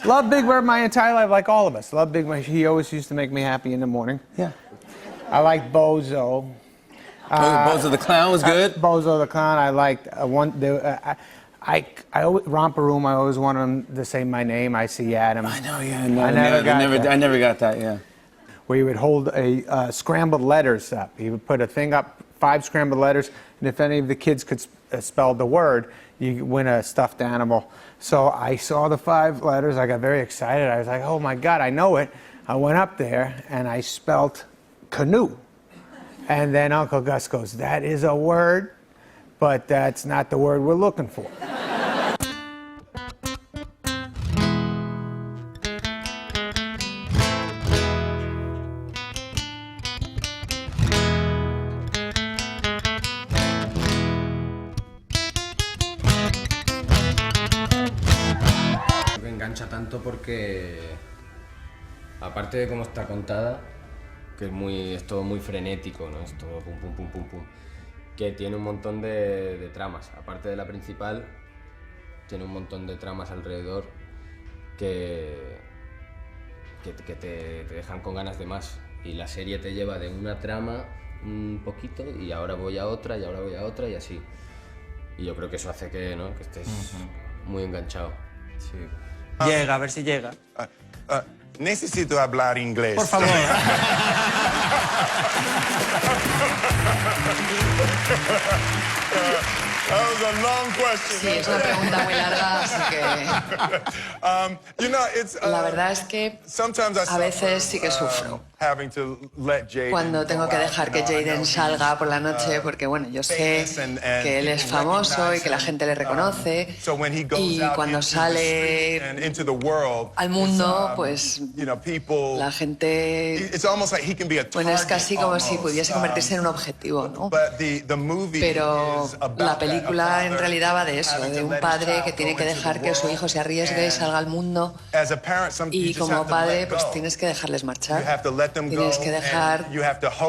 Loved Big Bird my entire life, like all of us. Loved Big Bird. He always used to make me happy in the morning. Yeah. I liked Bozo. Bozo the Clown was good? Bozo the Clown. I liked Romper Room, I always wanted him to say my name. I see Adam. I know, yeah. I never got that, yeah. Where he would hold a scrambled letters up. He would put a thing up, 5 scrambled letters, and if any of the kids could spell the word, you win a stuffed animal. So I saw the 5 letters. I got very excited. I was like, oh my God, I know it. I went up there and I spelt canoe. And then Uncle Gus goes, that is a word, but that's not the word we're looking for. Me engancha tanto porque, aparte de cómo está contada, que es todo muy frenético, ¿no? Es todo pum, pum, pum, pum, pum, que tiene un montón de tramas. Aparte de la principal, tiene un montón de tramas alrededor que te dejan con ganas de más. Y la serie te lleva de una trama un poquito y ahora voy a otra y ahora voy a otra y así. Y yo creo que eso hace que, ¿no? Que estés muy enganchado. Sí. Llega, a ver si llega. Necesito hablar inglés. Por favor. That was a long question. Sí, es una pregunta muy larga, así que... La verdad es que a veces sí que sufro cuando tengo que dejar que Jaden salga por la noche, porque bueno, yo sé que él es famoso y que la gente le reconoce, y cuando sale al mundo, pues la gente, bueno, es casi como si pudiese convertirse en un objetivo, ¿no? Pero la película en realidad va de eso, de un padre que tiene que dejar que su hijo se arriesgue, salga al mundo, y como padre pues tienes que dejarles marchar, tienes que dejar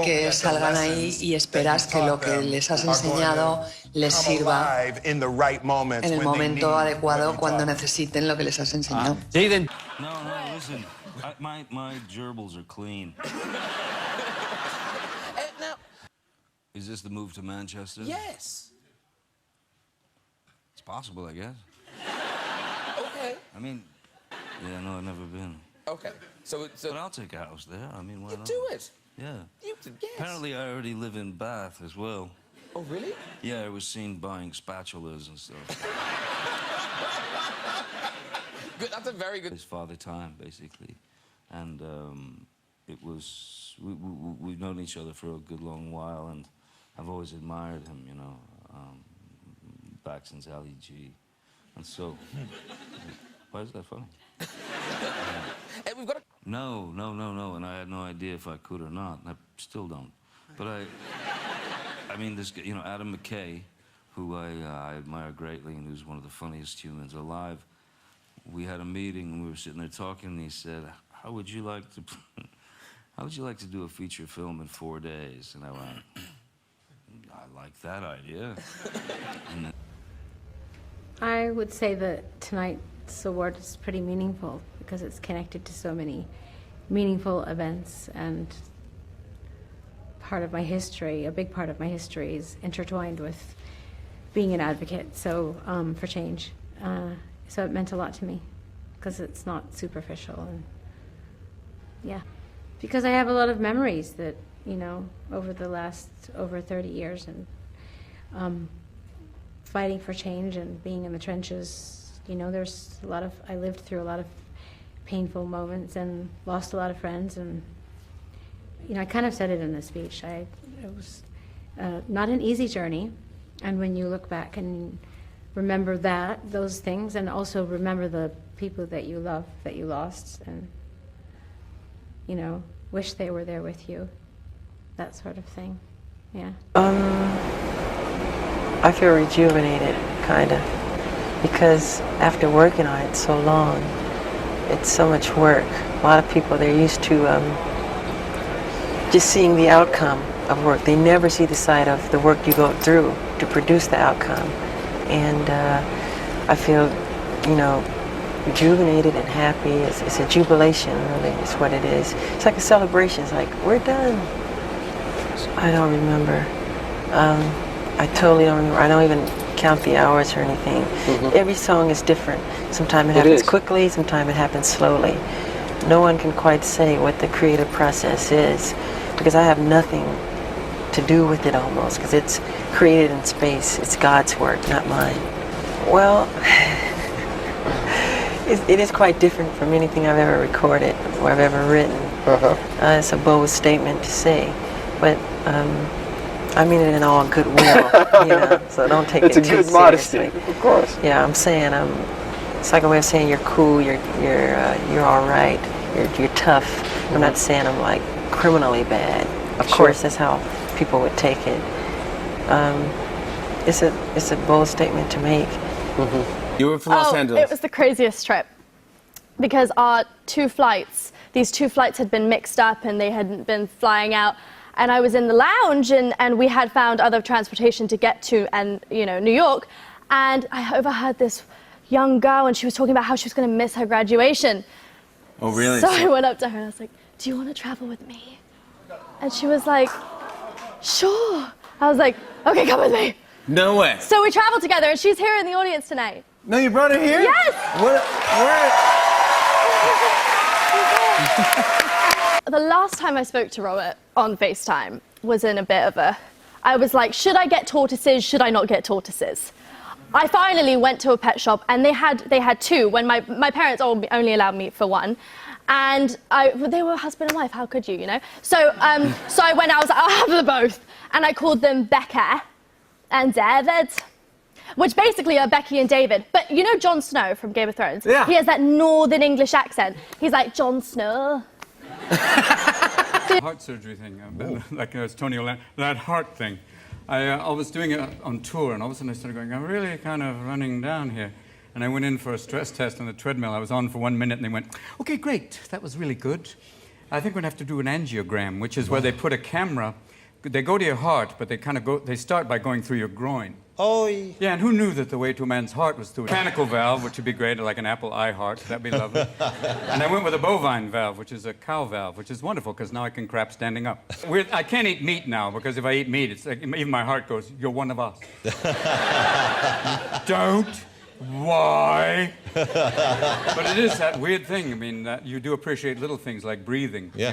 que salgan ahí y esperas que lo que les has enseñado les sirva en el momento adecuado cuando necesiten lo que les has enseñado. Jaden. No, listen. My gerbils are clean. Is this the move to Manchester? Yes. It's possible, I guess. Okay. I mean, yeah, no, I've never been. Okay. So But I'll take a house there. I mean, why not? do it. Yeah. Yes. Apparently, I already live in Bath as well. Oh, really? Yeah, I was seen buying spatulas and stuff. Good. That's a very good. His father time, basically, and it was we've known each other for a good long while, and I've always admired him, you know, back since Ali G, and so. Why is that funny? Hey, we've got. No, and I had no idea if I could or not, and I still don't. But I mean, this, you know, Adam McKay, who I admire greatly and who's one of the funniest humans alive. We had a meeting and we were sitting there talking, and he said, how would you like to do a feature film in 4 days? And I went, I like that idea. And I would say that tonight's award is pretty meaningful because it's connected to so many meaningful events, and part of my history, a big part of my history, is intertwined with being an advocate for change. So it meant a lot to me because it's not superficial, and yeah, because I have a lot of memories that, you know, over the last over 30 years, and fighting for change and being in the trenches. You know, I lived through a lot of painful moments and lost a lot of friends, and you know, I kind of said it in the speech. It was not an easy journey, and when you look back and remember those things, and also remember the people that you love, that you lost, and you know, wish they were there with you, that sort of thing. Yeah. I feel rejuvenated, kind of, because after working on it so long, it's so much work. A lot of people, they're used to just seeing the outcome of work. They never see the side of the work you go through to produce the outcome. And I feel, you know, rejuvenated and happy. It's a jubilation, really, is what it is. It's like a celebration. It's like, we're done. I don't remember. I totally don't remember. I don't even count the hours or anything. Every song is different. Sometimes it happens quickly, sometimes it happens slowly. No one can quite say what the creative process is, because I have nothing to do with it almost, because it's created in space. It's God's work, not mine. Well, it is quite different from anything I've ever recorded or I've ever written. It's a bold statement to say, but I mean it in all goodwill, you know, so don't take it too seriously. It's a good modesty, of course. Yeah, I'm saying, it's like a way of saying you're cool, you're all right, you're tough. I'm not saying I'm like criminally bad. Of course, that's how people would take it. It's a bold statement to make. You were from Los Angeles. It was the craziest trip, because our these two flights had been mixed up and they hadn't been flying out. And I was in the lounge, and we had found other transportation to get to, New York. And I overheard this young girl, and she was talking about how she was going to miss her graduation. Oh, really? So I went up to her and I was like, "Do you want to travel with me?" And she was like, "Sure." I was like, "Okay, come with me." No way. So we traveled together, and she's here in the audience tonight. No, you brought her here? Yes. Where? The last time I spoke to Robert on FaceTime was in a bit of I was like, should I get tortoises? Should I not get tortoises? I finally went to a pet shop, and they had two when my parents only allowed me for one. And they were husband and wife, how could you, you know? So I went, I was like, I'll have them both. And I called them Becca and David, which basically are Becky and David. But you know Jon Snow from Game of Thrones? Yeah. He has that northern English accent. He's like, Jon Snow. Heart surgery thing, like it's Tony Orlando, that heart thing. I was doing it on tour, and all of a sudden I started going, I'm really kind of running down here. And I went in for a stress test on the treadmill. I was on for 1 minute, and they went, okay, great, that was really good. I think we're gonna have to do an angiogram, which is where they put a camera, they go to your heart, but they start by going through your groin. Oh, yeah, and who knew that the way to a man's heart was through a mechanical valve, which would be great, like an apple eye heart, that'd be lovely. And I went with a bovine valve, which is a cow valve, which is wonderful, because now I can crap standing up. I can't eat meat now, because if I eat meat, it's like, even my heart goes, you're one of us. Don't. Why? But it is that weird thing, I mean, that you do appreciate little things like breathing. Yeah. You know?